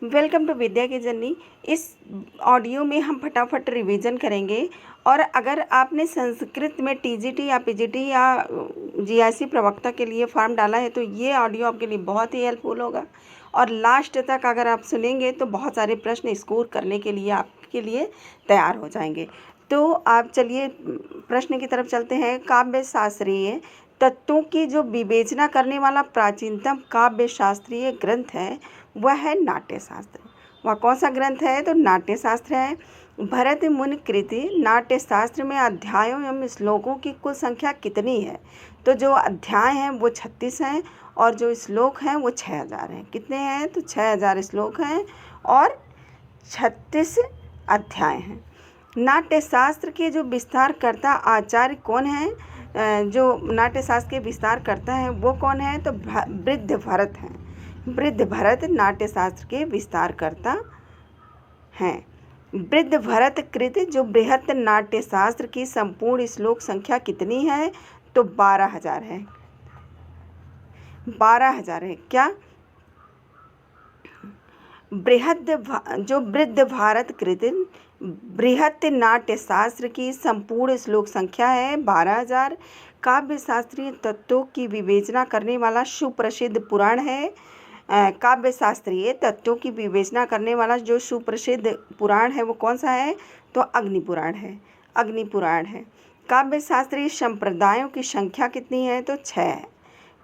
Welcome to विद्या की journey. इस audio में हम फटाफट रिवीजन करेंगे। और अगर आपने संस्कृत में टीजीटी या पीजीटी या जीआईसी प्रवक्ता के लिए फॉर्म डाला है तो ये ऑडियो आपके लिए बहुत ही हेल्पफुल होगा। और लास्ट तक अगर आप सुनेंगे तो बहुत सारे प्रश्न स्कोर करने के लिए आपके लिए तैयार हो जाएंगे। तो आप चलिए प्रश्न की तरफ चलते हैं। काव्य शास्त्रीय तत्वों की जो विवेचना करने वाला प्राचीनतम काव्य शास्त्रीय ग्रंथ है वह है नाट्यशास्त्र। वह कौन सा ग्रंथ है? तो नाट्यशास्त्र है। भरत मुनि कृति नाट्यशास्त्र में अध्यायों एवं श्लोकों की कुल संख्या कितनी है? तो जो अध्याय हैं वो 36 हैं और जो श्लोक हैं वो 6000 हैं। कितने हैं? तो 6000 श्लोक हैं और 36 अध्याय हैं। नाट्यशास्त्र के जो विस्तारकर्ता आचार्य कौन हैं? जो नाट्यशास्त्र के विस्तार करता है वो कौन है? तो वृद्ध भरत हैं। वृद्ध भरत नाट्यशास्त्र के विस्तारकर्ता हैं। वृद्ध भरत कृत जो बृहत नाट्यशास्त्र की संपूर्ण श्लोक संख्या कितनी है? तो 12000 है। 12000 है। क्या? वृद्ध भारत कृत बृहत नाट्यशास्त्र की संपूर्ण श्लोक संख्या है 12000। काव्य शास्त्रीय तत्वों की विवेचना करने वाला सुप्रसिद्ध पुराण है। काव्य शास्त्रीय तत्वों की विवेचना करने वाला जो सुप्रसिद्ध पुराण है वो कौन सा है? तो अग्नि पुराण है। अग्नि पुराण है। काव्य शास्त्रीय संप्रदायों की संख्या कितनी है? तो 6 है।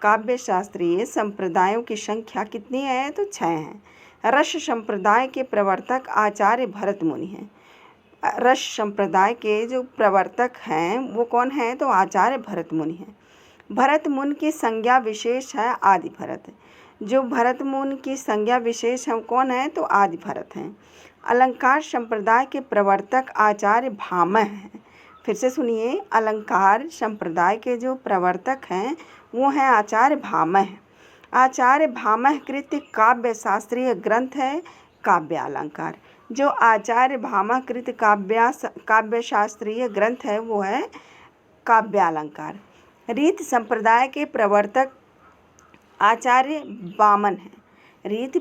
काव्य शास्त्रीय संप्रदायों की संख्या कितनी है? तो 6 है। रस संप्रदाय के प्रवर्तक आचार्य भरत मुनि हैं। रस संप्रदाय के जो प्रवर्तक हैं वो कौन है? तो आचार्य भरत मुनि हैं। भरत मुनि की संज्ञा विशेष है आदि भरत। जो भरत मुनि की संज्ञा विशेष है कौन है? तो आदि भरत हैं। अलंकार संप्रदाय के प्रवर्तक आचार्य भामह हैं। फिर से सुनिए, अलंकार संप्रदाय के जो प्रवर्तक हैं वो हैं आचार्य भामह। आचार्य भामह कृत काव्य शास्त्रीय ग्रंथ है काव्यालंकार। जो आचार्य भामह कृत काव्य शास्त्रीय ग्रंथ है वो है काव्यालंकार। रीत संप्रदाय के प्रवर्तक आचार्य वामन हैं। रीति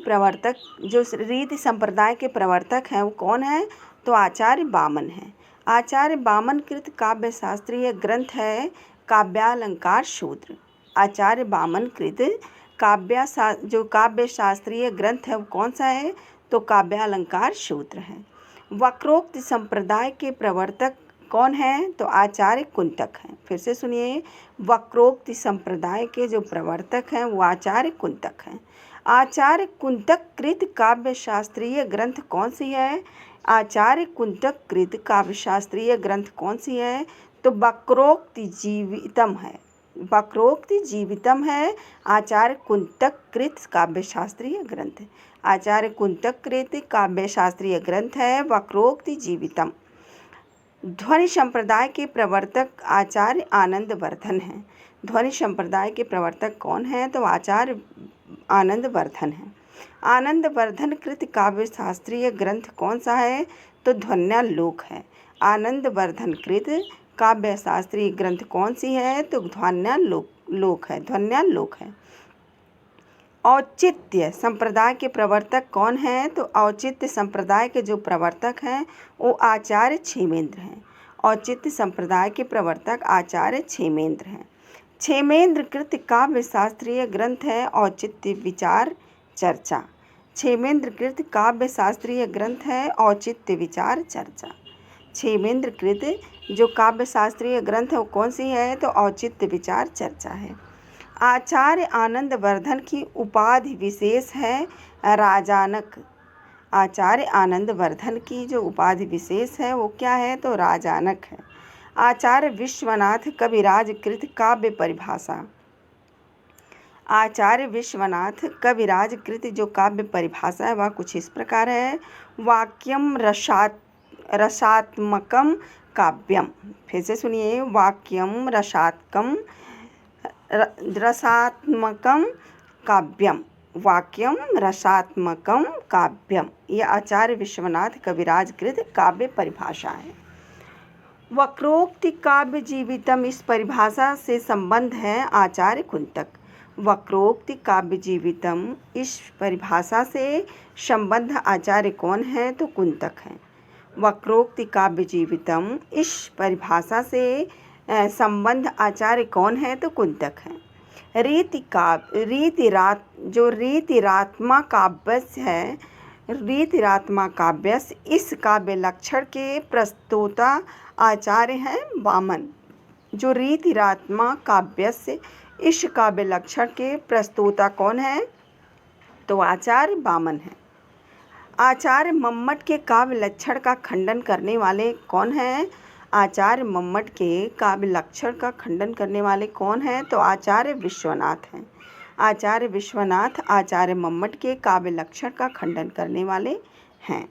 संप्रदाय के प्रवर्तक हैं वो कौन है? तो आचार्य वामन हैं। आचार्य वामन कृत काव्य शास्त्रीय ग्रंथ है काव्यालंकार सूत्र। आचार्य वामन कृत काव्य शास्त्रीय ग्रंथ है वो कौन सा है? तो काव्यालंकार सूत्र है। वक्रोक्त संप्रदाय के प्रवर्तक कौन है? तो आचार्य कुंतक हैं। फिर से सुनिए, वक्रोक्त संप्रदाय के जो प्रवर्तक हैं वो आचार्य कुंतक हैं। आचार्य कुंतक कृत काव्य शास्त्रीय ग्रंथ कौन सी है? आचार्य कुंतक कृत काव्य शास्त्रीय ग्रंथ कौन सी है? तो वक्रोक्त जीवितम है। वक्रोक्त जीवितम है आचार्य कुंतक कृत काव्य शास्त्रीय ग्रंथ। आचार्य कुंतक कृत काव्य शास्त्रीय ग्रंथ है वक्रोक्त जीवितम। ध्वनि संप्रदाय के प्रवर्तक आचार्य आनंद वर्धन हैं। ध्वनि संप्रदाय के प्रवर्तक कौन हैं? तो आचार्य आनंद वर्धन हैं। आनंद वर्धन कृत काव्य शास्त्रीय ग्रंथ कौन सा है? तो ध्वन्यालोक है। आनंद वर्धन कृत काव्य शास्त्रीय ग्रंथ कौन सी है? तो ध्वन्यालोक है। औचित्य संप्रदाय के प्रवर्तक कौन हैं? तो औचित्य संप्रदाय के जो प्रवर्तक हैं वो आचार्य क्षेमेंद्र हैं। औचित्य संप्रदाय के प्रवर्तक आचार्य क्षेमेंद्र हैं। क्षेमेंद्र कृत काव्य शास्त्रीय ग्रंथ है औचित्य विचार चर्चा। क्षेमेंद्र कृत काव्य शास्त्रीय ग्रंथ है औचित्य विचार चर्चा। क्षेमेंद्र कृत जो काव्य शास्त्रीय ग्रंथ है वो कौन सी है? तो औचित्य विचार चर्चा है। आचार्य आनंद वर्धन की उपाधि विशेष है राजानक। आचार्य आनंद वर्धन की जो उपाधि विशेष है वो क्या है? तो राजानक है। आचार्य विश्वनाथ कविराज कृत काव्य परिभाषा। आचार्य विश्वनाथ कविराज कृत जो काव्य परिभाषा है वह कुछ इस प्रकार है। वाक्यम रसात्मकम काव्यम। फिर से सुनिए, वाक्यम रसात्मकम काव्यम। वाक्यम रसात्मकम काव्यम, ये आचार्य विश्वनाथ कविराज कृत काव्य परिभाषा है। वक्रोक्ति काव्य जीवितम, इस परिभाषा से संबंध है आचार्य कुंतक। वक्रोक्ति काव्य जीवितम, इस परिभाषा से संबद्ध आचार्य कौन है? तो कुंतक हैं। वक्रोक्ति काव्य जीवितम, इस परिभाषा से संबद्ध आचार्य कौन है? तो कुंतक हैं। रीतिरात्मा काव्यस्य है, रीतिरात्मा काव्यस्य, इस काव्य लक्षण के प्रस्तोता आचार्य हैं वामन। जो रीतिरात्मा काव्यस्य, इस काव्य लक्षण के प्रस्तोता कौन है? तो आचार्य वामन है। आचार्य मम्मट के काव्य लक्षण का खंडन करने वाले कौन हैं? आचार्य मम्मट के काव्य लक्षण का खंडन करने वाले कौन हैं? तो आचार्य विश्वनाथ हैं। आचार्य विश्वनाथ आचार्य मम्मट के काव्य लक्षण का खंडन करने वाले हैं।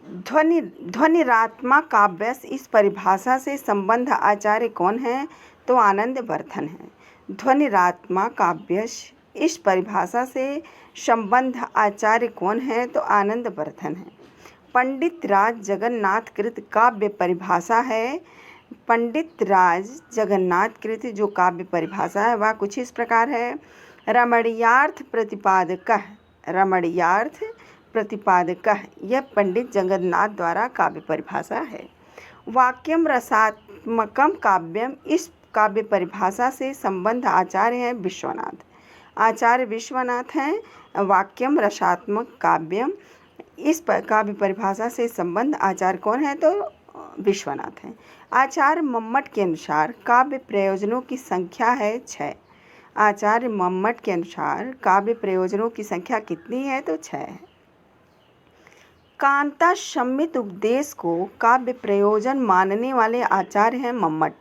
ध्वनिरात्मा काव्य, इस परिभाषा से संबद्ध आचार्य कौन है? तो आनंद वर्धन है। ध्वनिरात्मा काव्य, इस परिभाषा से संबद्ध आचार्य कौन है? तो आनंद वर्धन है। पंडित राज जगन्नाथ कृत काव्य परिभाषा है। पंडित राज जगन्नाथ कृत जो काव्य परिभाषा है वह कुछ इस प्रकार है। रमणीयार्थ प्रतिपादकः, रमणीयार्थ प्रतिपादकः, यह पंडित जगन्नाथ द्वारा काव्य परिभाषा है। वाक्यम रसात्मकम काव्यम, इस काव्य परिभाषा से संबद्ध आचार्य हैं विश्वनाथ। आचार्य विश्वनाथ हैं। वाक्यम रसात्मक काव्यम, इस काव्य परिभाषा से संबद्ध आचार्य कौन है? तो विश्वनाथ हैं। आचार्य मम्मट के अनुसार काव्य प्रयोजनों की संख्या है 6। आचार्य मम्मट के अनुसार काव्य प्रयोजनों की संख्या कितनी है? तो 6 है। कांता सम्मित उपदेश को काव्य प्रयोजन मानने वाले आचार्य हैं मम्मट।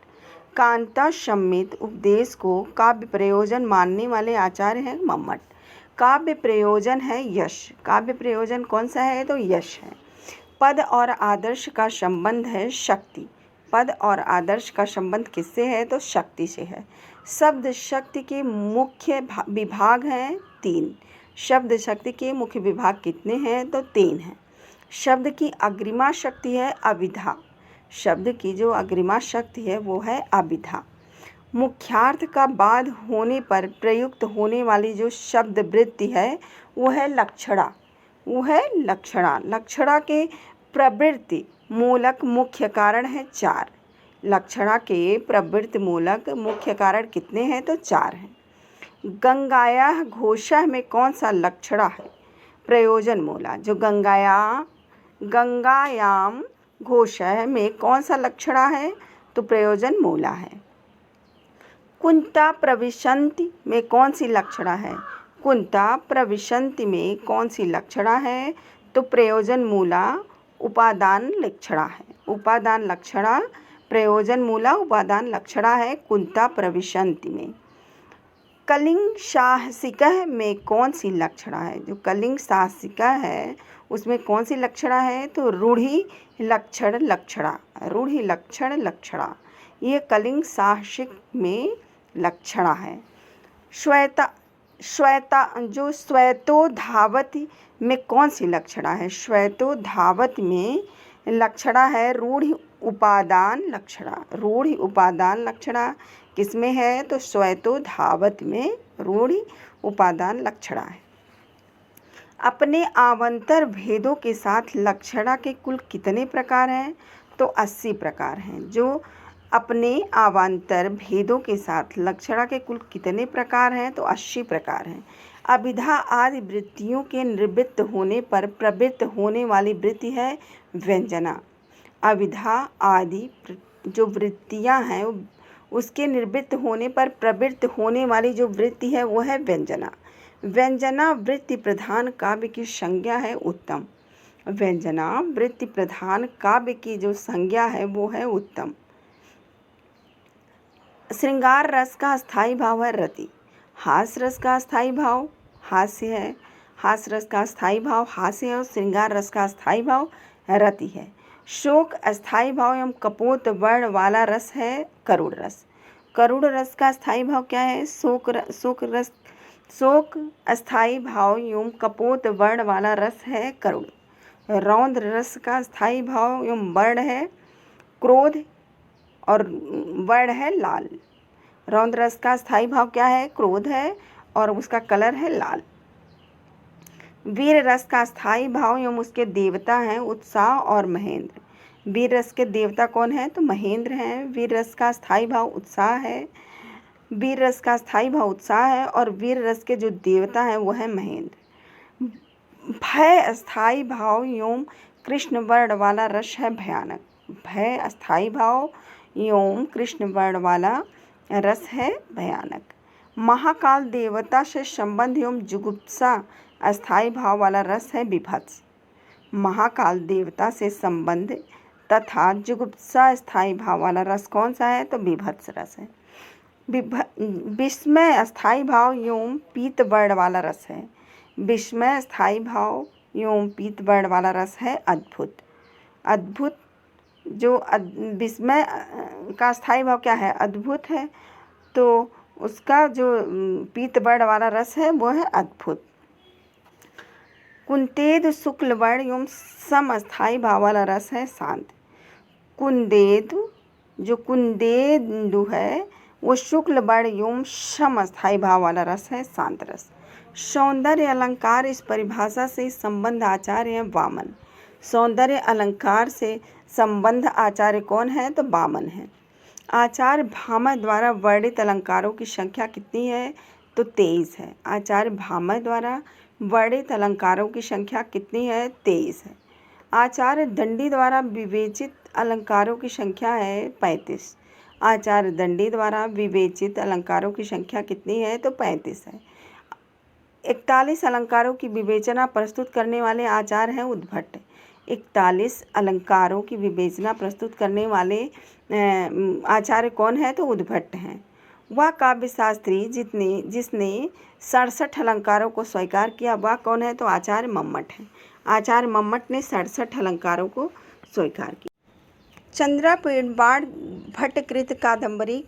कांता सम्मित उपदेश को काव्य प्रयोजन मानने वाले आचार्य हैं मम्मट। काव्य प्रयोजन है यश। काव्य प्रयोजन कौन सा है? तो यश है। पद और आदर्श का संबंध है शक्ति। पद और आदर्श का संबंध किससे है? तो शक्ति से है। शब्द शक्ति के मुख्य विभाग हैं 3। शब्द शक्ति के मुख्य विभाग कितने हैं? तो 3 हैं। शब्द की अग्रिमा शक्ति है अभिधा। शब्द की जो अग्रिमा शक्ति है वो है अभिधा। मुख्यार्थ का बाद होने पर प्रयुक्त होने वाली जो शब्द वृत्ति है वो है लक्षणा। वो है लक्षणा। लक्षणा के प्रवृत्ति मूलक मुख्य कारण है 4। लक्षणा के प्रवृत्ति मूलक मुख्य कारण कितने हैं? तो 4 हैं। गंगायाः घोषः में कौन सा लक्षणा है? प्रयोजन मूला। जो गंगायाम घोषः में कौन सा लक्षणा है? तो प्रयोजन मूला है। कुंता प्रविशन्ति में कौन सी लक्षणा है? कुंता प्रविशन्ति में कौन सी लक्षणा है? तो प्रयोजन मूला उपादान लक्षणा है। उपादान लक्षणा प्रयोजन मूला उपादान लक्षणा है कुंता प्रविशन्ति में। कलिंग साहसिकः में कौन सी लक्षणा है? जो कलिंग साहसिका है उसमें कौन सी लक्षणा है? तो रूढ़ि लक्षण लक्षणा। रूढ़ि लक्षण लक्षणा ये कलिंग साहसिक में लक्षणा है। जो श्वेतो धावति में कौन सी लक्षणा है? श्वेतो धावति में लक्षणा है रूढ़ि उपादान लक्षणा। रूढ़ि उपादान लक्षणा किसमें है? तो श्वेतो धावति में रूढ़ि उपादान लक्षणा है। अपने आवांतर भेदों के साथ लक्षणा के कुल कितने प्रकार हैं? तो 80 प्रकार हैं। जो अपने अवान्तर भेदों के साथ लक्षणा के कुल कितने प्रकार हैं? तो 80 प्रकार हैं। अभिधा आदि वृत्तियों के निवृत्त होने पर प्रवृत्त होने वाली वृत्ति है व्यंजना। अभिधा आदि जो वृत्तियां हैं उसके निवृत्त होने पर प्रवृत्त होने वाली जो वृत्ति है वो है व्यंजना। व्यंजना वृत्ति प्रधान काव्य की संज्ञा है उत्तम। व्यंजना वृत्ति प्रधान काव्य की जो संज्ञा है वो है उत्तम। श्रृंगार रस का स्थायी भाव है रति। हास्य रस का स्थायी भाव हास्य है। हास्य रस का स्थायी भाव हास्य है और श्रृंगार रस का स्थायी भाव रति है। शोक अस्थायी भाव एवं कपोत वर्ण वाला रस है करुण रस। करुण रस का स्थायी भाव क्या है? शोक अस्थायी भाव एवं कपोत वर्ण वाला रस है करुण। रौद्र रस का स्थायी भाव एवं वर्ण है क्रोध और वर्ण है लाल। रौद्र रस का स्थायी भाव क्या है? क्रोध है और उसका कलर है लाल। वीर रस का स्थायी भाव एवं उसके देवता हैं उत्साह और महेंद्र। वीर रस के देवता कौन है? तो महेंद्र हैं। वीर रस का स्थायी भाव उत्साह है। वीर रस का स्थायी भाव उत्साह है और वीर रस के जो देवता हैं वो है महेंद्र। भय अस्थायी भाव एवं कृष्ण वर्ण वाला रस है भयानक। भय अस्थायी भाव एवं कृष्ण वर्ण वाला रस है भयानक। महाकाल देवता से संबंध एवं जुगुप्सा अस्थायी भाव वाला रस है विभत्स। महाकाल देवता से संबंध तथा जुगुप्सा स्थायी भाव वाला रस कौन सा है? तो विभत्स रस है। विस्मय अस्थायी भाव एवं पीत वर्ण वाला रस है। विस्मय स्थायी भाव एवं पीत वर्ण वाला रस है अद्भुत। अद्भुत जो विस्मय का स्थायी भाव क्या है? अद्भुत है, तो उसका जो पीत वर्ण वाला रस है वो है अद्भुत। कुंदेदु शुक्ल वर्ण एवं सम स्थायी भाव वाला रस है शांत। कुंदेदु जो कुंदेदु है वो शुक्ल वर्ण एवं सम स्थायी भाव वाला रस है शांत रस। सौंदर्य अलंकार इस परिभाषा से संबंध आचार्य हैं वामन। सौंदर्य अलंकार से संबंध आचार्य कौन है? तो वामन है। आचार्य भामह द्वारा वर्णित अलंकारों की संख्या कितनी है? तो 23 है। आचार्य भामह द्वारा वर्णित अलंकारों की संख्या कितनी है? 23 है। आचार्य दंडी द्वारा विवेचित अलंकारों की संख्या है 35। आचार्य दंडी द्वारा विवेचित अलंकारों की संख्या कितनी है? तो 35 है। 41 अलंकारों की विवेचना प्रस्तुत करने वाले आचार्य हैं उद्भट। 41 अलंकारों की विवेचना प्रस्तुत करने वाले आचार्य कौन है? तो उद्भट हैं। वह काव्यशास्त्री जिसने 67 अलंकारों को स्वीकार किया वह कौन है? तो आचार्य मम्मट हैं। आचार्य मम्मट ने 67 अलंकारों को स्वीकार किया। चंद्रापीड़ बाण भट्टकृत कादंबरी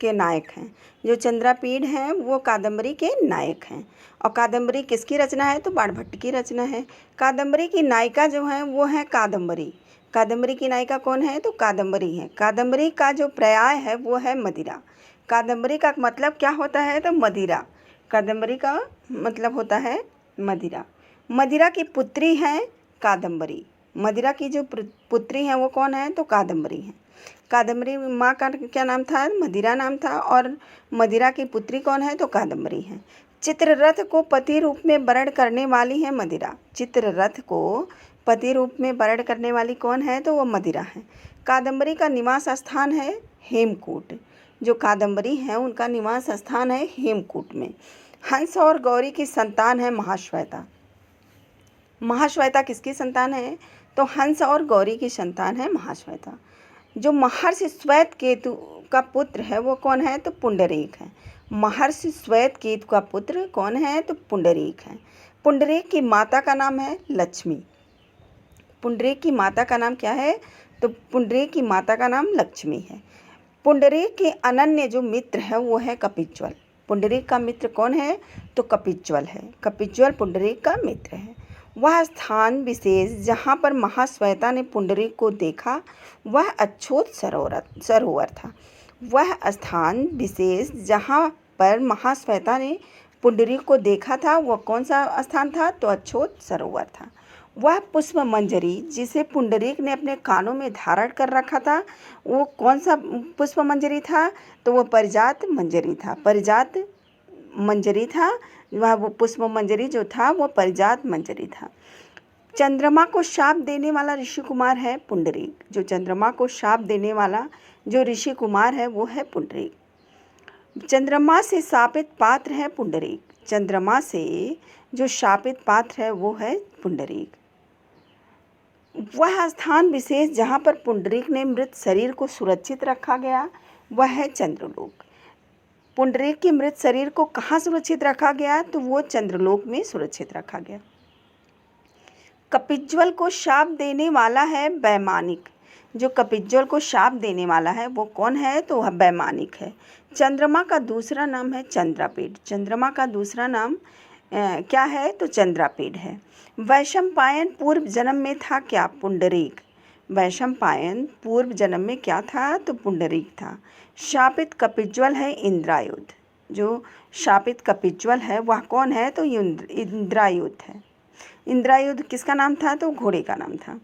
के नायक हैं। जो चंद्रापीड़ हैं वो कादंबरी के नायक हैं। और कादंबरी किसकी रचना है? तो बाणभट्ट की रचना है। कादंबरी की नायिका जो है वो है कादंबरी। कादंबरी की नायिका कौन है? तो कादंबरी है। कादंबरी का जो पर्याय है वो है मदिरा। कादंबरी का मतलब क्या होता है? तो मदिरा। कादंबरी का मतलब होता है मदिरा। मदिरा की पुत्री है कादंबरी। मदिरा की जो पुत्री हैं वो कौन है? तो कादंबरी हैं। कादंबरी माँ का क्या नाम था? मदिरा नाम था। और मदिरा की पुत्री कौन है? तो कादंबरी है। चित्ररथ को पति रूप में वर्ण करने वाली है मदिरा। चित्ररथ को पति रूप में वर्ण करने वाली कौन है? तो वो मदिरा है। कादंबरी का निवास स्थान है हेमकूट। जो कादंबरी हैं उनका निवास स्थान है हेमकूट में। हंस और गौरी की संतान है महाश्वेता। महाश्वेता किसकी संतान है? तो हंस और गौरी की संतान है महाश्वेता। जो महर्षि श्वेत केतु का पुत्र है वो कौन है? तो पुंडरीक है। महर्षि श्वेत केतु का पुत्र कौन है? तो पुंडरीक है। पुंडरीक की माता का नाम है लक्ष्मी। पुंडरीक की माता का नाम क्या है? तो पुंडरीक की माता का नाम लक्ष्मी है। पुंडरीक के अनन्य जो मित्र है वो है कपिज्वल। पुंडरीक का मित्र कौन है? तो कपिज्वल है। कपिज्वल पुंडरीक का मित्र है। वह स्थान विशेष जहाँ पर महाश्वेता ने पुंडरीक को देखा वह अच्छोत सरोवर था। वह स्थान विशेष जहाँ पर महाश्वेता ने पुंडरीक को देखा था वह कौन सा स्थान था? तो अच्छोत सरोवर था। वह पुष्प मंजरी जिसे पुंडरीक ने अपने कानों में धारण कर रखा था वो कौन सा पुष्प मंजरी था? तो वो परिजात मंजरी था। परिजात मंजरी था। वह वो पुष्प मंजरी जो था वो परिजात मंजरी था। चंद्रमा को शाप देने वाला ऋषि कुमार है पुंडरीक। जो चंद्रमा को शाप देने वाला जो ऋषि कुमार है वो है पुंडरीक। चंद्रमा से शापित पात्र है पुंडरीक। चंद्रमा से जो शापित पात्र है वो है पुंडरीक। वह स्थान विशेष जहाँ पर पुंडरीक ने मृत शरीर को सुरक्षित रखा गया वह है चंद्रलोक। पुंडरीक के मृत शरीर को कहाँ सुरक्षित रखा गया? तो वो चंद्रलोक में सुरक्षित रखा गया। कपिज्वल को शाप देने वाला है वैमानिक। जो कपिज्वल को शाप देने वाला है वो कौन है? तो वह वैमानिक है। चंद्रमा का दूसरा नाम है चंद्रापीड़। चंद्रमा का दूसरा नाम क्या है? तो चंद्रापीड़ है। वैशंपायन पूर्व जन्म में था क्या? पुंडरीक। वैशंपायन पूर्व जन्म में क्या था? तो पुंडरीक था। शापित कपिज्वल है इंद्रायुध। जो शापित कपिज्वल है वह कौन है? तो इंद्रायुध है। इंद्रायुध किसका नाम था? तो घोड़े का नाम था।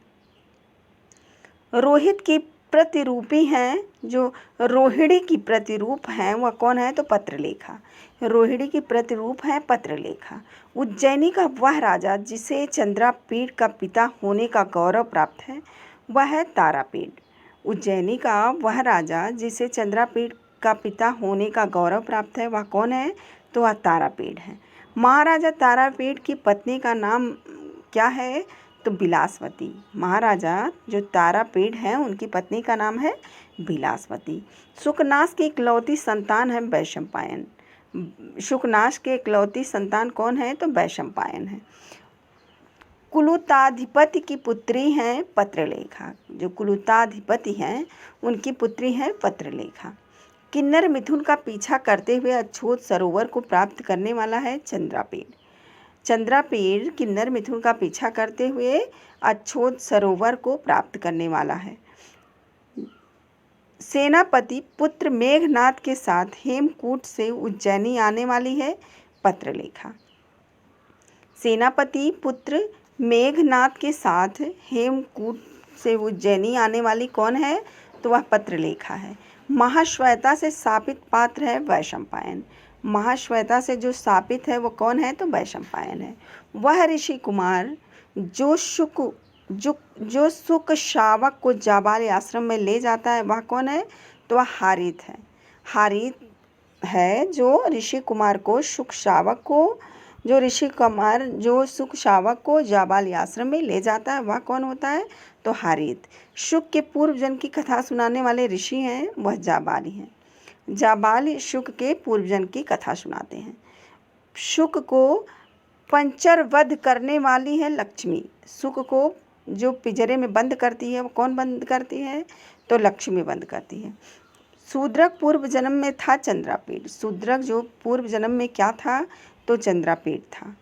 रोहित की प्रतिरूपी हैं, जो रोहिणी की प्रतिरूप हैं वह कौन है? तो पत्रलेखा। रोहिणी की प्रतिरूप है पत्रलेखा। उज्जैनी का वह राजा जिसे चंद्रापीठ का पिता होने का गौरव प्राप्त है वह है तारापीठ। उज्जैनी का वह राजा जिसे चंद्रापीठ का पिता होने का गौरव प्राप्त है वह कौन है? तो वह तारापीठ है। महाराजा तारापीठ की पत्नी का नाम क्या है? तो बिलासवती। महाराजा जो तारापीठ हैं उनकी पत्नी का नाम है बिलासवती। शुकनाश की इकलौती संतान है वैशंपायन। शुकनाश के इकलौती संतान कौन है? तो वैशंपायन है। कुलुताधिपति की पुत्री हैं पत्रलेखा। जो कुलुताधिपति हैं उनकी पुत्री है पत्रलेखा। किन्नर मिथुन का पीछा करते हुए अछूत सरोवर को प्राप्त करने वाला है चंद्रापीठ। चंद्रापीठ किन्नर मिथुन का पीछा करते हुए अछूत सरोवर को प्राप्त करने वाला है। सेनापति पुत्र मेघनाद के साथ हेमकूट से उज्जैनी आने वाली है पत्रलेखा। सेनापति पुत्र मेघनाद के साथ हेमकूट से उज्जैनी आने वाली कौन है? तो वह पत्रलेखा है। महाश्वेता से शापित पात्र है वैशंपायन। महाश्वेता से जो शापित है वो कौन है? तो वैशंपायन है। वह ऋषि कुमार जो सुक शावक को जाबाली आश्रम में ले जाता है वह कौन है? तो वह हारित है। हारित है जो ऋषि कुमार को सुक शावक को जाबाली आश्रम में ले जाता है वह कौन होता है? तो हारित। शुक के पूर्व जन्म की कथा सुनाने वाले ऋषि हैं वह जाबाली हैं। जाबाली शुक के पूर्व जन्म की कथा सुनाते हैं। शुक को पंचर वध करने वाली है लक्ष्मी। शुक को जो पिंजरे में बंद करती है वो कौन बंद करती है? तो लक्ष्मी बंद करती है। शूद्रक पूर्व जन्म में था चंद्रापीठ। शूद्रक जो पूर्व जन्म में क्या था? तो चंद्रापीठ था।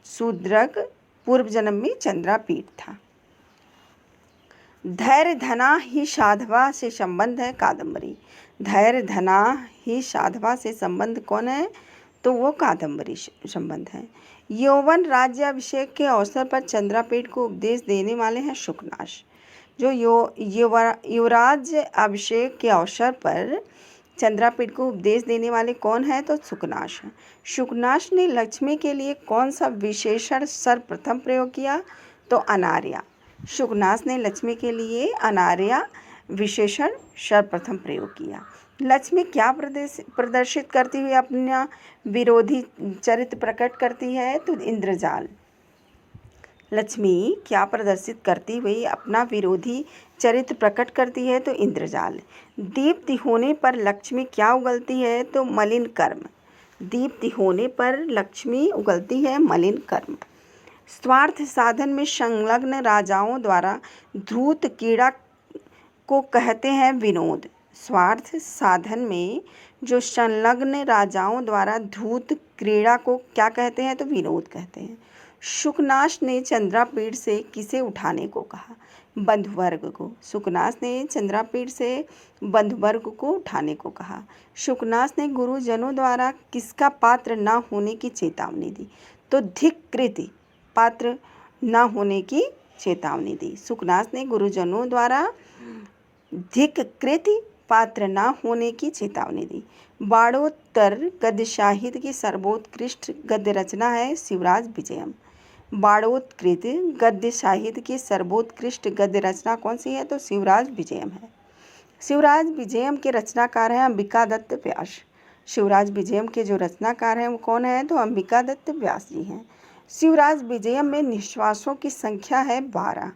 शूद्रक पूर्व जन्म में चंद्रापीठ था। धैर्य धना ही साधवा से संबंध है कादम्बरी। धैर्य धना ही साधवा से संबंध कौन है? तो वो कादम्बरी संबंध है। यौवन राज्याभिषेक के अवसर पर चंद्रापीठ को उपदेश देने वाले हैं शुकनाश। जो युवराज अभिषेक के अवसर पर चंद्रापीठ को उपदेश देने वाले कौन है? तो शुकनाश है। शुकनाश ने लक्ष्मी के लिए कौन सा विशेषण सर्वप्रथम प्रयोग किया? तो अनार्या। शुकनाश ने लक्ष्मी के लिए अनार्या विशेषण सर्वप्रथम प्रयोग किया। लक्ष्मी क्या प्रदर्शित करती हुई अपना विरोधी चरित्र प्रकट करती है? तो इंद्रजाल। लक्ष्मी क्या प्रदर्शित करती हुई अपना विरोधी चरित्र प्रकट करती है? तो इंद्रजाल। दीप्ति होने पर लक्ष्मी क्या उगलती है? तो मलिन कर्म। दीप्ति होने पर लक्ष्मी उगलती है मलिन कर्म। स्वार्थ साधन में संलग्न राजाओं द्वारा धूर्त क्रीड़ा को कहते हैं विनोद। स्वार्थ साधन में जो संलग्न राजाओं द्वारा धूर्त क्रीड़ा को क्या कहते हैं? तो विनोद कहते हैं। शुकनाश ने चंद्रापीठ से किसे उठाने को कहा? बंधुवर्ग को। शुकनाश ने चंद्रापीठ से बंधुवर्ग को उठाने को कहा। शुकनाश ने गुरुजनों द्वारा किसका पात्र न होने की चेतावनी दी? तो धिक्कृति पात्र न होने की चेतावनी दी। शुकनाश ने गुरुजनों द्वारा धिक्कृति पात्र न होने की चेतावनी दी। बाणोत्तर गद्य साहित्य की सर्वोत्कृष्ट गद्य रचना है शिवराज विजयम। बाणोत्कृत गद्य साहित्य की सर्वोत्कृष्ट गद्य रचना कौन सी है? तो शिवराज विजयम है। शिवराज विजयम के रचनाकार हैं अंबिका दत्त व्यास। शिवराज विजयम के जो रचनाकार हैं वो कौन है? तो अंबिका दत्त व्यास जी हैं। शिवराज विजयम में निश्वासों की संख्या है 12।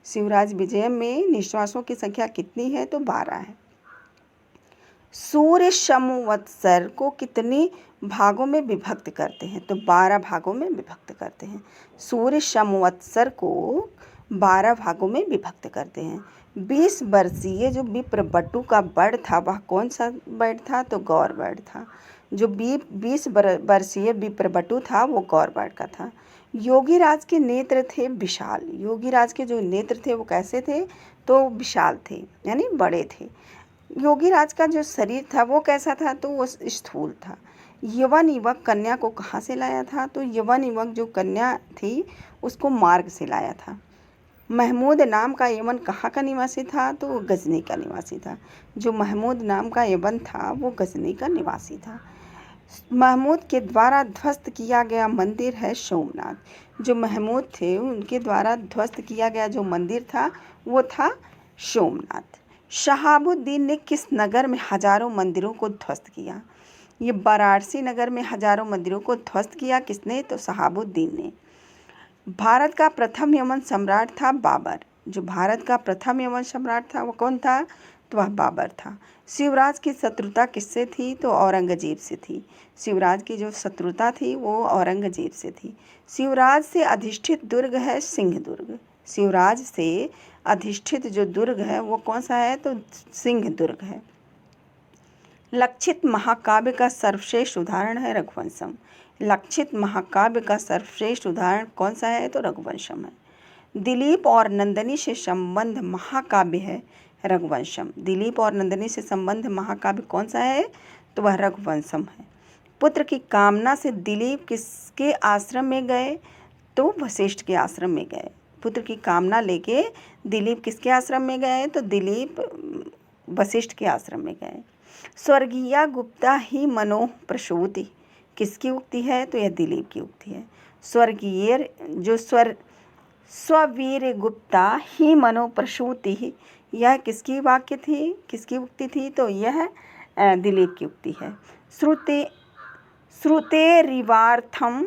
शिवराज विजयम में निश्वासों की संख्या कितनी है? तो 12 है। सूर्य संवत्सर को कितने भागों में विभक्त करते हैं? तो 12 भागों में विभक्त करते हैं। सूर्य संवत्सर को 12 भागों में विभक्त करते हैं। 20 वर्षीय जो विप्रबटु का बर्ड था वह कौन सा बर्ड था? तो गौर बर्ड था। जो 20 वर्षीय विप्रबटु था वो गौर बर्ड का था। योगीराज के नेत्र थे विशाल। योगीराज के जो नेत्र थे वो कैसे थे? तो विशाल थे, यानी बड़े थे। योगीराज का जो शरीर था वो कैसा था, तो वो स्थूल था। यवन युवक कन्या को कहाँ से लाया था, तो यवन युवक जो कन्या थी उसको मार्ग से लाया था। महमूद नाम का यवन कहाँ का निवासी था, तो वो गजनी का निवासी था। जो महमूद नाम का यवन था वो गजनी का निवासी था। महमूद के द्वारा ध्वस्त किया गया मंदिर है सोमनाथ। जो महमूद थे उनके द्वारा ध्वस्त किया गया जो मंदिर था वो था सोमनाथ। शहाबुद्दीन ने किस नगर में हजारों मंदिरों को ध्वस्त किया, ये वाराणसी नगर में हजारों मंदिरों को ध्वस्त किया किसने, तो शहाबुद्दीन ने। भारत का प्रथम यमन सम्राट था बाबर। जो भारत का प्रथम यमन सम्राट था वो कौन था, तो वह बाबर था। शिवराज की शत्रुता किससे थी, तो औरंगजेब से थी। शिवराज की जो शत्रुता थी वो औरंगजेब से थी। शिवराज से अधिष्ठित दुर्ग है सिंह दुर्ग। शिवराज से अधिष्ठित जो दुर्ग है वो कौन सा है, तो सिंह दुर्ग है। लक्षित महाकाव्य का सर्वश्रेष्ठ उदाहरण है रघुवंशम। लक्षित महाकाव्य का सर्वश्रेष्ठ उदाहरण कौन सा है, तो रघुवंशम है। दिलीप और नंदिनी से संबंध महाकाव्य है रघुवंशम। दिलीप और नंदिनी से संबंध महाकाव्य कौन सा है, तो वह रघुवंशम है। पुत्र की कामना से दिलीप किसके आश्रम में गए, तो वशिष्ठ के आश्रम में गए। पुत्र की कामना लेके दिलीप किसके आश्रम में गए, तो दिलीप वशिष्ठ के आश्रम में गए। स्वर्गीय गुप्ता ही मनो प्रसूति किसकी उक्ति है, तो यह दिलीप की उक्ति है। स्वर्गीय जो स्ववीर गुप्ता ही मनो प्रसूति, यह किसकी वाक्य थी, किसकी उक्ति थी, तो यह दिलीप की उक्ति है। श्रुतेरिवार्थम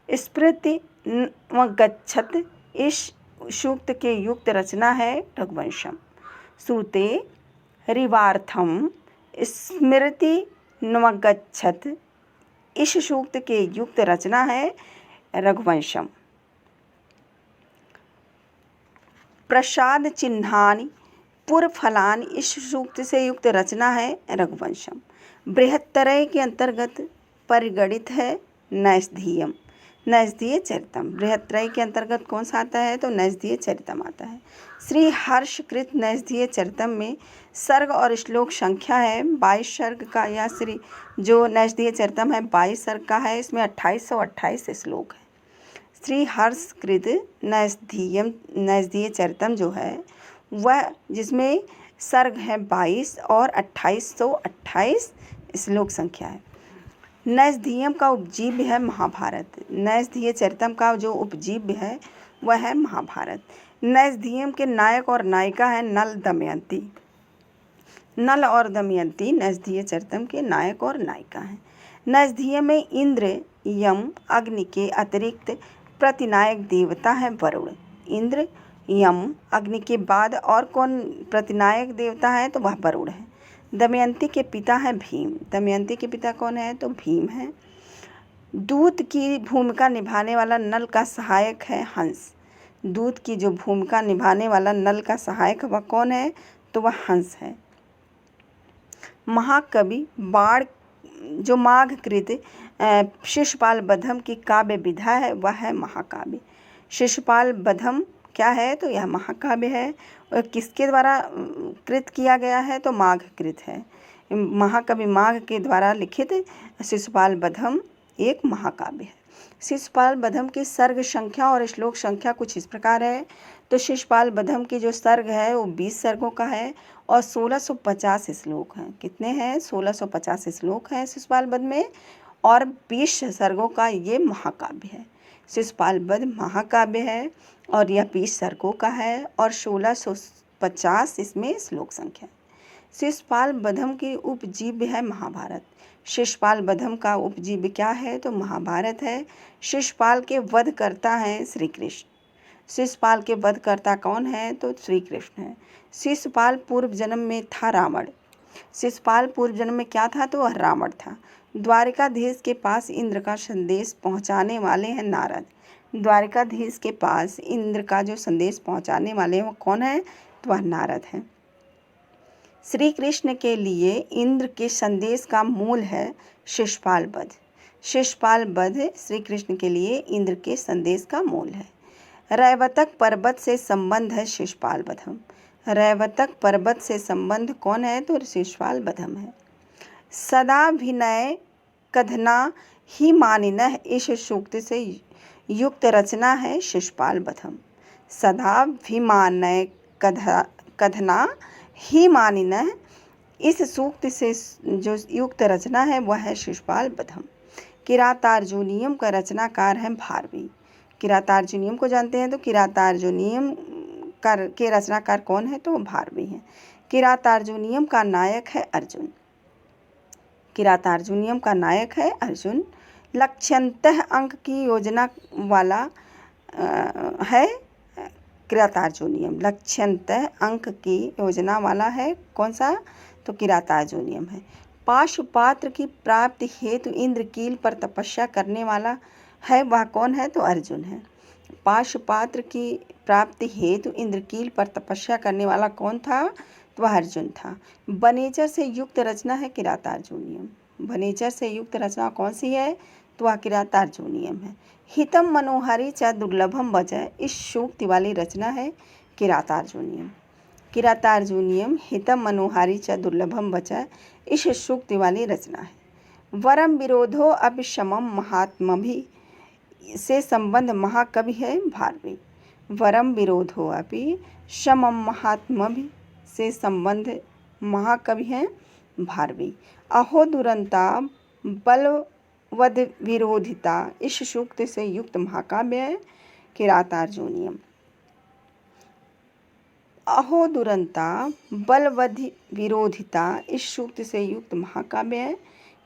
स्मृति गच्छत, इस सूक्त के युक्त रचना है रघुवंशम। श्रुतेरिवार्थम स्मृति नवगच्छत, इस सूक्त के युक्त रचना है रघुवंशम। प्रसाद चिन्हानि पुरफलानि, इस सूक्त से युक्त रचना है रघुवंशम। बृहत्तरय के अंतर्गत परिगणित है नैषधीयम, नैषधीय चरितम। बृहत्त्रय के अंतर्गत कौन सा आता है, तो नैषधीय चरितम आता है। श्री हर्षकृत नैषधीय चरितम में सर्ग और श्लोक संख्या है 22 सर्ग का। यह श्री जो नैषधीय चरितम है 22 सर्ग का है, इसमें 2828 श्लोक है। श्री हर्षकृत नैषधीय चरितम जो है वह जिसमें सर्ग है 22 और 2828 श्लोक संख्या है। नैषधीयम का उपजीव्य है महाभारत। नैषधीय चरितम का जो उपजीव्य है वह है महाभारत। नैषधीयम के नायक और नायिका है नल दमयंती। नल और दमयंती नैषधीय चरितम के नायक और नायिका हैं। नैषधीय में इंद्र यम अग्नि के अतिरिक्त प्रतिनायक देवता है वरुण। इंद्र यम अग्नि के बाद और कौन प्रतिनायक देवता है, तो वह वरुण है। दमयंती के पिता है भीम। दमयंती के पिता कौन है, तो भीम है। दूत की भूमिका निभाने वाला नल का सहायक है हंस। दूत की जो भूमिका निभाने वाला नल का सहायक वह कौन है, तो वह हंस है। महाकवि बाण जो माघकृत शिशुपाल बधम की काव्य विधा है वह है महाकाव्य। शिशुपाल बधम क्या है, तो यह महाकाव्य है। और किसके द्वारा कृत किया गया है, तो माघकृत है। महाकवि माघ के द्वारा लिखित शिशुपाल बधम एक महाकाव्य है। शिशुपाल बधम की सर्ग संख्या और श्लोक संख्या कुछ इस प्रकार है। तो शिशुपाल बधम की जो सर्ग है वो 20 सर्गों का है और 1650 श्लोक हैं। कितने हैं, 1650 श्लोक हैं शिशुपाल बध में और 20 सर्गों का ये महाकाव्य है। शिशुपाल बध महाकाव्य है और यह 20 सर्गों का है और 1650 इसमें श्लोक संख्या है। शिशुपाल बधम की उपजीव्य है महाभारत। शिशुपाल बधम का उपजीव्य क्या है, तो महाभारत है। शिशुपाल के वध करता है श्री कृष्ण। शिशुपाल के वध करता कौन है, तो श्री कृष्ण है। शिशुपाल पूर्व जन्म में था रावण। शिशुपाल पूर्व जन्म में क्या था, तो वह रावण था। द्वारिकाधीश के पास इंद्र का संदेश पहुंचाने वाले हैं नारद। द्वारिकाधीश के पास इंद्र का जो संदेश पहुंचाने वाले हैं वो कौन है, तो वह नारद हैं। श्री कृष्ण के लिए इंद्र के संदेश का मूल है शिशुपाल वध। शिशुपाल वध श्री कृष्ण के लिए इंद्र के संदेश का मूल है। रैवतक पर्वत से संबंध है शिशुपाल वधम। रैवतक पर्वत से संबंध कौन है? तो शिशुपाल बधम है। सदाभिनय कधना ही मानिनः, इस सूक्त से युक्त रचना है शिशुपाल बधम। सदाभिमानय कधना ही मानिनः, इस सूक्त से जो युक्त रचना है वह है शिशुपाल बधम। किरातार्जुनीयम का रचनाकार है भारवी। किरातार्जुनीयम को जानते हैं, तो किरातार्जुनीयम के रचनाकार कौन है? तो भारवी हैं। किरातार्जुनीयम का नायक है अर्जुन। किरातार्जुनीयम का नायक है अर्जुन। लक्ष्यंतः अंक की योजना वाला है किरातार्जुनीयम। लक्ष्यंतः अंक की योजना वाला है कौन सा? तो किरातार्जुनीयम है। पाशुपात्र की प्राप्ति हेतु इंद्रकील पर तपस्या करने वाला है, वह कौन है? तो अर्जुन है। पाशुपात्र की प्राप्ति हेतु इंद्रकील पर तपस्या करने वाला कौन था? तो वह अर्जुन था। वनेचर से युक्त रचना है किरातार्जुनीयम। वनेचर से युक्त रचना कौन सी है? तो वह किरातार्जुनीयम है। हितम मनोहारी च दुर्लभम वचः, इस सूक्ति वाली रचना है किरातार्जुनीयम। किरातार्जुनीयम हितम मनोहारी च दुर्लभम वचः, इस सूक्ति वाली रचना है। वरम विरोधो अभिशमम महात्मभि से संबंध महाकवि है भारवी। वरम विरोधो अपि शमम महात्मभि से संबंध महाकवि है भारवी। अहो दुरंता बलवद विरोधिता, इस सूक्त से युक्त महाकाव्य है किरातार्जुनीयम। अहो दुरंता बलवधि विरोधिता, इस सूक्त से युक्त महाकाव्य है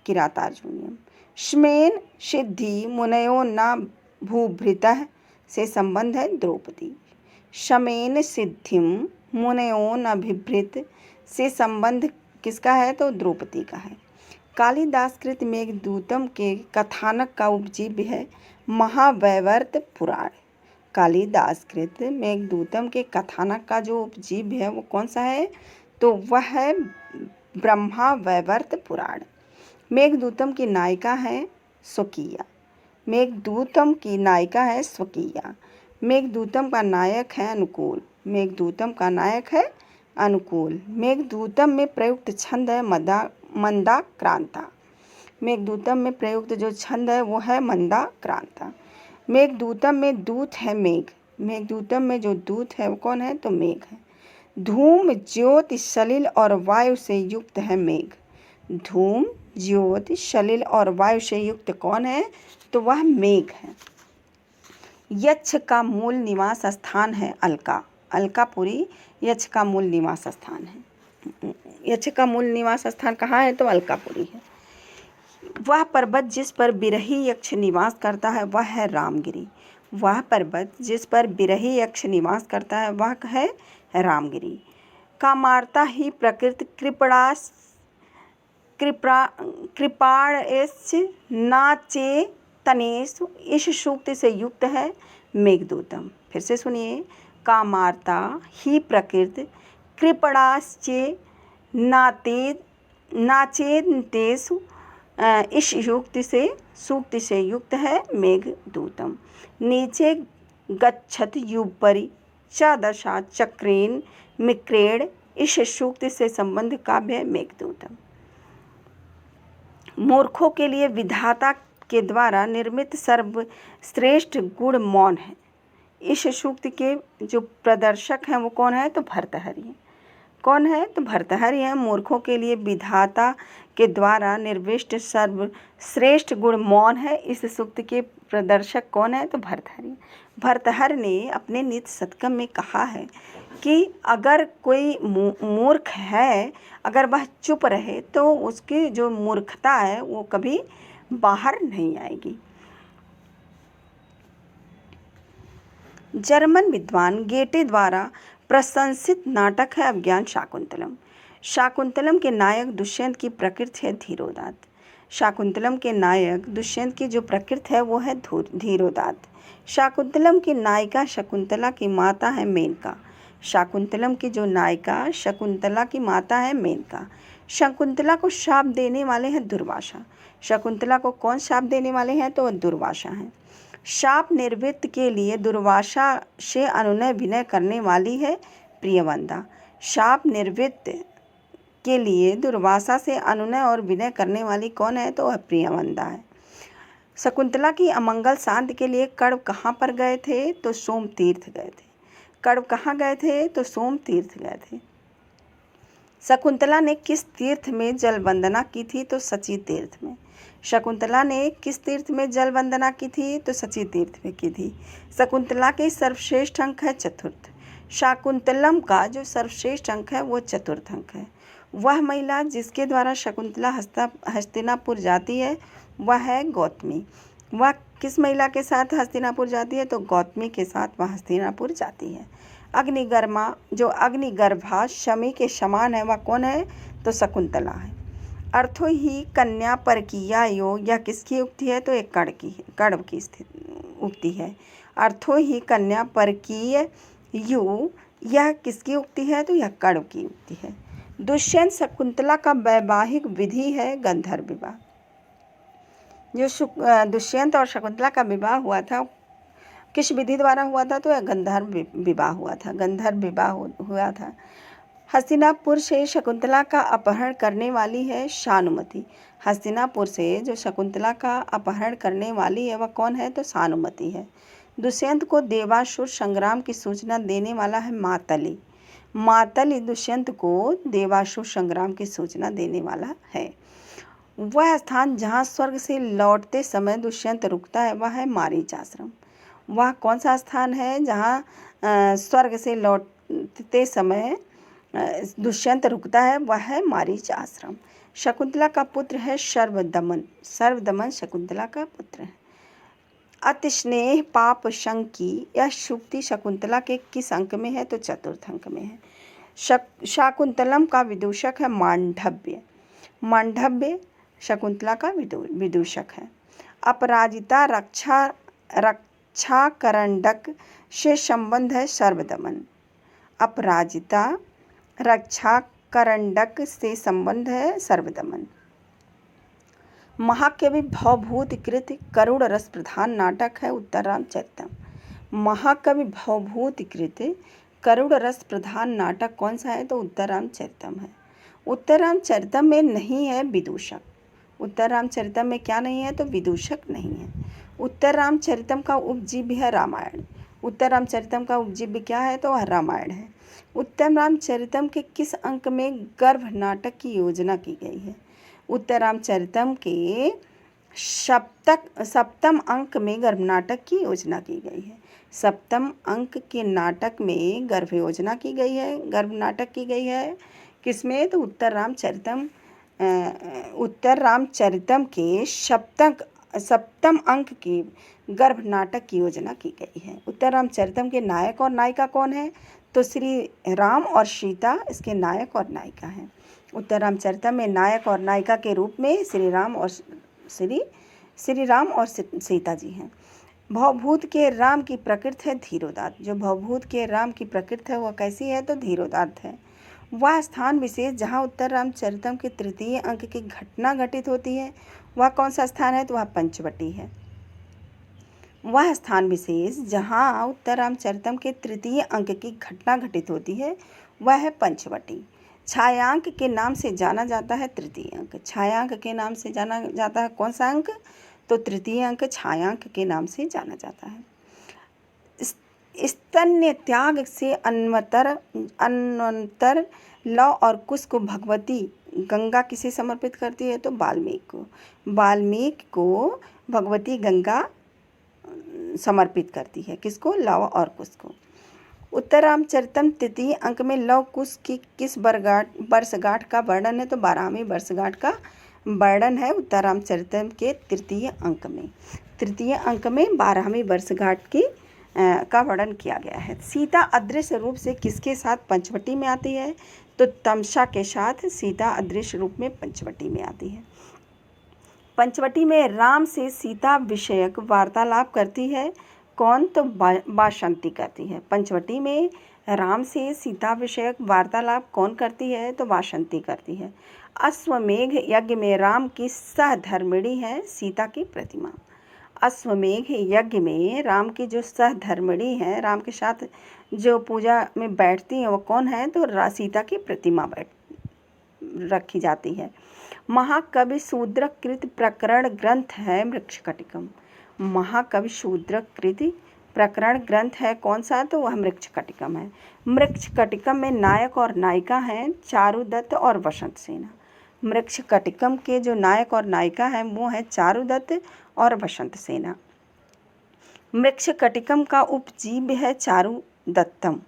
किरातार्जुनीयम। श्मेन सिद्धि मुनयो न भूभृतः से संबंध है द्रौपदी। शमेन सिद्धिम मुनयो न भिभृत से संबंध किसका है? तो द्रौपदी का है। कालिदास कृत मेघदूतम के कथानक का उपजीव्य है महावैवर्त पुराण। कालिदास कृत मेघदूतम के कथानक का जो उपजीव्य है वो कौन सा है? तो वह है ब्रह्मावैवर्त पुराण। मेघदूतम की नायिका है स्वकीया। मेघदूतम की नायिका है स्वकीया। मेघदूतम का नायक है अनुकूल। मेघदूतम का नायक है अनुकूल। मेघदूतम में प्रयुक्त छंद है मंदाक्रांता। मेघदूतम में प्रयुक्त जो छंद है वो है मंदाक्रांता। मेघदूतम में दूत है मेघ। मेघदूतम में जो दूत है वो कौन है? तो मेघ है। धूम ज्योति सलिल और वायु से युक्त है मेघ। धूम ज्योति सलिल और वायु से युक्त कौन है? तो वह मेघ है। यक्ष का मूल निवास स्थान है अलका। अलकापुरी यक्ष का मूल निवास स्थान है। यक्ष का मूल निवास स्थान कहाँ है? तो अलकापुरी है। वह पर्वत जिस पर बिरही यक्ष निवास करता है वह है रामगिरी। वह पर्वत जिस पर बिरही यक्ष निवास करता है वह है रामगिरी। कामार्ता ही प्रकृति कृपाणेश्च नाचे तनेषु, इस सूक्त से युक्त है मेघदूतम। फिर से सुनिए। कामार्ता ही प्रकृति कृपणाश्चे नाचेतेषु, इस सूक्त से युक्त है मेघदूतम। नीचे गच्छत युपरि च दशा चक्रेण मिक्रेण, इस सूक्त से संबंध काव्य है मेघदूतम। मूर्खों के लिए विधाता के द्वारा निर्मित सर्वश्रेष्ठ गुण मौन है। इस सूक्त के जो प्रदर्शक हैं वो कौन है? तो भर्तहरि हैं। कौन है? तो भर्तहरि हैं। मूर्खों के लिए विधाता के द्वारा निर्विष्ट सर्वश्रेष्ठ गुण मौन है। इस सूक्त के प्रदर्शक कौन है? तो भर्तहरि। भर्तहरि ने अपने नित्य शतकम में कहा है कि अगर कोई मूर्ख है, अगर वह चुप रहे तो उसकी जो मूर्खता है वो कभी बाहर नहीं आएगी। जर्मन विद्वान गेटे द्वारा प्रशंसित नाटक है अभिज्ञान शाकुंतलम। शाकुंतलम के नायक दुष्यंत की प्रकृति है धीरोदात्त। शाकुंतलम के नायक दुष्यंत की जो प्रकृति है वो है धीरोदात्त। शाकुंतलम की नायिका शकुंतला की माता है मेनका। शाकुंतलम की जो नायिका शकुंतला की माता है मेनका। शकुंतला को शाप देने वाले हैं दुर्वासा। शकुंतला को कौन शाप देने वाले हैं? तो दुर्वासा हैं। शाप निवृत्ति के लिए दुर्वासा से अनुनय विनय करने वाली है प्रियवंदा। शाप निवृत्त के लिए दुर्वासा से अनुनय और विनय करने वाली कौन है? तो वह प्रियंवदा है। शकुंतला की अमंगल शांति के लिए कण्व कहाँ पर गए थे? तो सोम तीर्थ गए थे। कण्व कहाँ गए थे? तो सोम तीर्थ गए थे। शकुंतला ने किस तीर्थ में जल वंदना की थी? तो शची तीर्थ में। शकुंतला ने किस तीर्थ में जल वंदना की थी? तो शची तीर्थ में की थी। शकुंतला के सर्वश्रेष्ठ अंक है चतुर्थ। शाकुंतलम का जो सर्वश्रेष्ठ अंक है वो चतुर्थ अंक है। वह महिला जिसके द्वारा शकुंतला हस्तिनापुर जाती है वह है गौतमी। वह किस महिला के साथ हस्तिनापुर जाती है? तो गौतमी के साथ वह हस्तिनापुर जाती है। अग्निगर्मा जो अग्निगर्भा शमी के समान है वह कौन है? तो शकुंतला है। अर्थो ही कन्या परकीया यो, यह किसकी उक्ति है? तो एक कण्व की उक्ति है। अर्थो ही कन्या परकीय यु, यह किसकी उक्ति है? तो यह कण्व की उक्ति है। दुष्यंत शकुंतला का वैवाहिक विधि है गंधर्व विवाह। जो दुष्यंत और शकुंतला का विवाह हुआ था किस विधि द्वारा हुआ था? तो यह गंधर्व विवाह हुआ था। गंधर्व विवाह हुआ था। हस्तिनापुर से शकुंतला का अपहरण करने वाली है शानुमति। हस्तिनापुर से जो शकुंतला का अपहरण करने वाली है वह कौन है? तो शानुमति है। दुष्यंत को देवासुर संग्राम की सूचना देने वाला है मातली। मातली दुष्यंत को देवासुर संग्राम की सूचना देने वाला है। वह स्थान जहाँ स्वर्ग से लौटते समय दुष्यंत रुकता है वह है मारीच आश्रम। वह कौन सा स्थान है जहाँ स्वर्ग से लौटते समय दुष्यंत रुकता है? वह है मारीच आश्रम। शकुंतला का पुत्र है सर्वदमन। सर्वदमन शकुंतला का पुत्र है। अतिस्नेह पाप शंकी, यह सूक्ति शकुंतला के किस अंक में है? तो चतुर्थ अंक में है। शाकुंतलम का विदूषक है मांडव्य। मांडव्य शकुंतला का विदूषक है। अपराजिता रक्षाकरंडक से संबंध है सर्वदमन। अपराजिता रक्षाकरंडक से संबंध है सर्वदमन। महाकवि भवभूतिकृत करुण रस प्रधान नाटक है उत्तररामचरितम। महाकवि भवभूतिकृत करुण रस प्रधान नाटक कौन सा है? तो उत्तररामचरितम है। उत्तररामचरितम में नहीं है विदूषक। उत्तररामचरितम में क्या नहीं है? तो विदूषक नहीं है। उत्तररामचरितम का उपजीव्य है रामायण। उत्तररामचरितम का उपजीव्य क्या है? तो वह रामायण है। उत्तररामचरितम के किस अंक में गर्भ नाटक की योजना की गई है? उत्तररामचरितम के सप्तम अंक में गर्भ नाटक की योजना की गई है। सप्तम अंक के नाटक में गर्भ योजना की गई है। गर्भ नाटक की गई है किसमें? तो उत्तररामचरितम के सप्तम अंक की गर्भ नाटक की योजना की गई है। उत्तररामचरितम के नायक और नायिका कौन है? तो श्री राम और सीता इसके नायक और नायिका हैं। उत्तररामचरितम में नायक और नायिका के रूप में श्री राम और सीता जी हैं। भवभूत के राम की प्रकृति है धीरोदात्त। जो भवभूत के राम की प्रकृति है वह कैसी है? तो धीरोदात्त है। वह स्थान विशेष जहाँ उत्तररामचरितम के तृतीय अंक की घटना घटित होती है वह कौन सा स्थान है? तो वह पंचवटी है। वह स्थान विशेष जहाँ उत्तररामचरितम के तृतीय अंक की घटना घटित होती है वह है पंचवटी। छायांक के नाम से जाना जाता है तृतीय अंक। छायांक के नाम से जाना जाता है कौन सा अंक? तो तृतीय अंक छायांक के नाम से जाना जाता है। स्तन्य त्याग से अन्वंतर लव और कुश को भगवती गंगा किसे समर्पित करती है? तो वाल्मीकि को। वाल्मीकि को भगवती गंगा समर्पित करती है। किसको? लव और कुश को। उत्तररामचरितम तृतीय अंक में लव कुश की किस वर्षगांठ का वर्णन है? तो 12वीं वर्षगांठ का वर्णन है उत्तररामचरितम के तृतीय अंक में। तृतीय अंक में 12वीं वर्षगांठ की का वर्णन किया गया है। सीता अदृश्य रूप से किसके साथ पंचवटी में आती है? तो तमसा के साथ सीता अदृश्य रूप में पंचवटी में आती है। पंचवटी में राम से सीता विषयक वार्तालाप करती है कौन? तो वासंती करती है। पंचवटी में राम से सीता विषयक वार्तालाप कौन करती है? तो वासंती करती है। अश्वमेघ यज्ञ में राम की सहधर्मिणी है सीता की प्रतिमा। अश्वमेघ यज्ञ में राम की जो सहधर्मिणी हैं, राम के साथ जो पूजा में बैठती हैं वो कौन है? तो सीता की प्रतिमा रखी जाती है। महाकवि शूद्रक कृत प्रकरण ग्रंथ है मृच्छकटिकम। महाकवि शूद्रक कृत प्रकरण ग्रंथ है कौन सा? तो वह मृच्छकटिकम है। मृच्छकटिकम में नायक और नायिका हैं चारुदत्त और वसंत सेना। मृच्छकटिकम के जो नायक और नायिका हैं वो है चारुदत्त और वसंत सेना। मृच्छकटिकम का उपजीव्य है चारुदत्तम।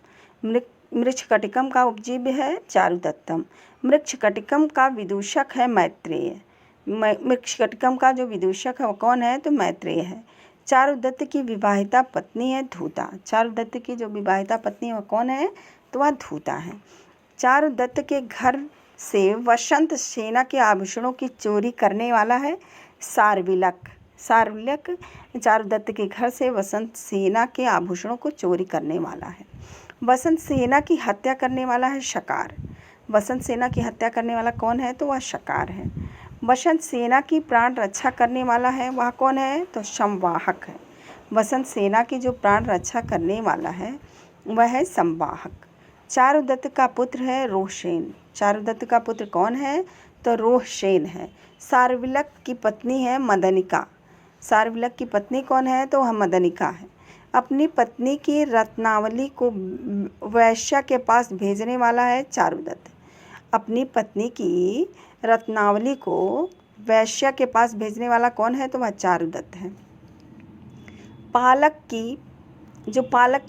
मृच्छकटिकम का उपजीव्य है चारुदत्तम। मृच्छकटिकम का विदूषक है मैत्रेय। मृच्छकटिकम का जो विदूषक है वो कौन है? तो मैत्रेय है। चारुदत्त की विवाहिता पत्नी है धूता। चारुदत्त की जो विवाहिता पत्नी है वो कौन है? तो वह धूता है। चारुदत्त के घर से वसंत सेना के आभूषणों की चोरी करने वाला है सारविलक। सारविलक चारुदत्त के घर से वसंत सेना के आभूषणों को चोरी करने वाला है। वसंत सेना की हत्या करने वाला है शकार। वसंत सेना की हत्या करने वाला कौन है? तो वह शकार है। वसंत सेना की प्राण रक्षा करने वाला है वह कौन है? तो संवाहक है। वसंत सेना की जो प्राण रक्षा करने वाला है वह है संवाहक। चारुदत्त का पुत्र है रोहसेन। चारुदत्त का पुत्र कौन है? तो रोहसेन है। सारविलक की पत्नी है मदनिका। सारविलक की पत्नी कौन है? तो वह मदनिका है। अपनी पत्नी की रत्नावली को वैश्या के पास भेजने वाला है चारुदत्त। अपनी पत्नी की रत्नावली को वैश्या के पास भेजने वाला कौन है? तो वह चारुदत्त है। पालक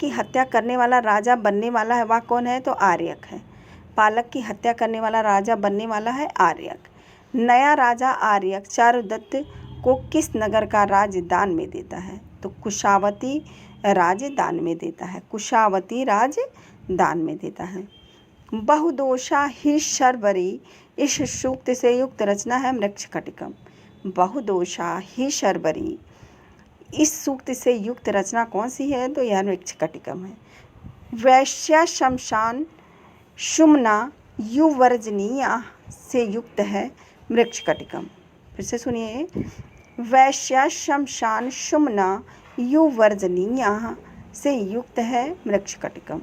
की हत्या करने वाला राजा बनने वाला है वह कौन है? तो आर्यक है। पालक की हत्या करने वाला राजा बनने वाला है आर्यक। नया राजा आर्यक चारुदत्त को किस नगर का राज्य दान में देता है? तो कुशावती राज्य दान में देता है। कुशावती राज्य दान में देता है। बहुदोषा ही शर्वरी इस सूक्त से युक्त रचना है मृच्छकटिकम। बहुदोषा ही शर्वरी इस सूक्त से युक्त रचना कौन सी है? तो यह मृच्छकटिकम है। वैश्या शमशान शुम्ना युवर्जनीया से युक्त है मृच्छकटिकम। फिर से सुनिए, वैश्या शमशान शुम्ना युवर्जनीया से युक्त है मृच्छकटिकम।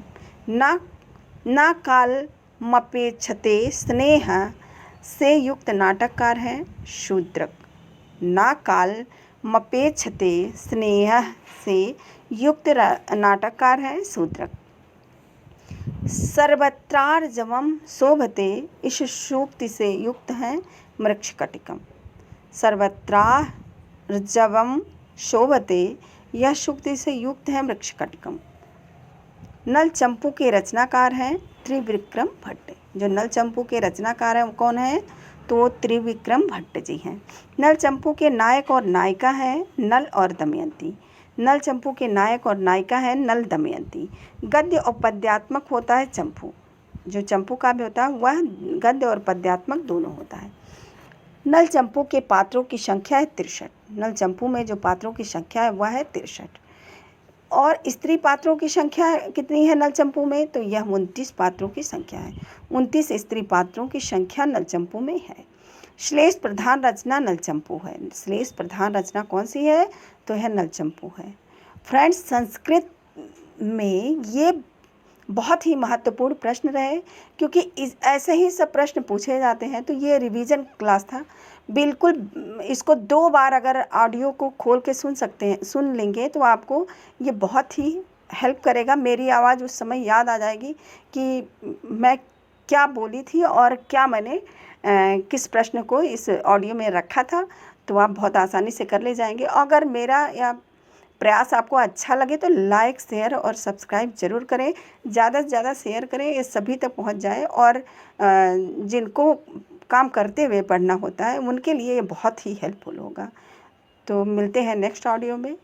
ना काल मपेक्षते स्नेह से युक्त नाटककार हैं शूद्रक। ना काल मपेक्षते स्नेह से युक्त नाटककार हैं शूद्रक। सर्वत्रार्जवम शोभते इस सूक्ति से युक्त हैं मृच्छकटिकम। सर्वत्रार्जवम शोभते यह सूक्ति से युक्त है मृच्छकटिकम। नल चंपू के रचनाकार हैं त्रिविक्रम भट्ट। जो नल चंपू के रचनाकार हैं वो कौन है? तो त्रिविक्रम भट्ट जी हैं। नल चंपू के नायक और नायिका हैं नल और दमयंती। नल चंपू के नायक और नायिका हैं नल दमयंती। गद्य और पद्यात्मक होता है चंपू। जो चंपू काव्य होता है वह गद्य और पद्यात्मक दोनों होता है। नल चंपू के पात्रों की संख्या है 63। नल चंपू में जो पात्रों की संख्या है वह है 63। और स्त्री पात्रों की संख्या कितनी है नल चंपू में? तो यह 29 पात्रों की संख्या है। 29 स्त्री पात्रों की संख्या नल चंपू में है। श्लेष प्रधान रचना नल चंपू है। श्लेष प्रधान रचना कौन सी है? तो यह नल चंपू है। फ्रेंड्स, संस्कृत में ये बहुत ही महत्वपूर्ण प्रश्न रहे, क्योंकि ऐसे ही सब प्रश्न पूछे जाते हैं। तो ये रिवीजन क्लास था। बिल्कुल इसको 2 बार अगर ऑडियो को खोल के सुन लेंगे तो आपको ये बहुत ही हेल्प करेगा। मेरी आवाज़ उस समय याद आ जाएगी कि मैं क्या बोली थी और क्या मैंने किस प्रश्न को इस ऑडियो में रखा था। तो आप बहुत आसानी से कर ले जाएंगे। अगर मेरा या प्रयास आपको अच्छा लगे तो लाइक, शेयर और सब्सक्राइब ज़रूर करें। ज़्यादा से ज़्यादा शेयर करें, ये सभी तक पहुंच जाए। और जिनको काम करते हुए पढ़ना होता है उनके लिए ये बहुत ही हेल्पफुल होगा। तो मिलते हैं नेक्स्ट ऑडियो में।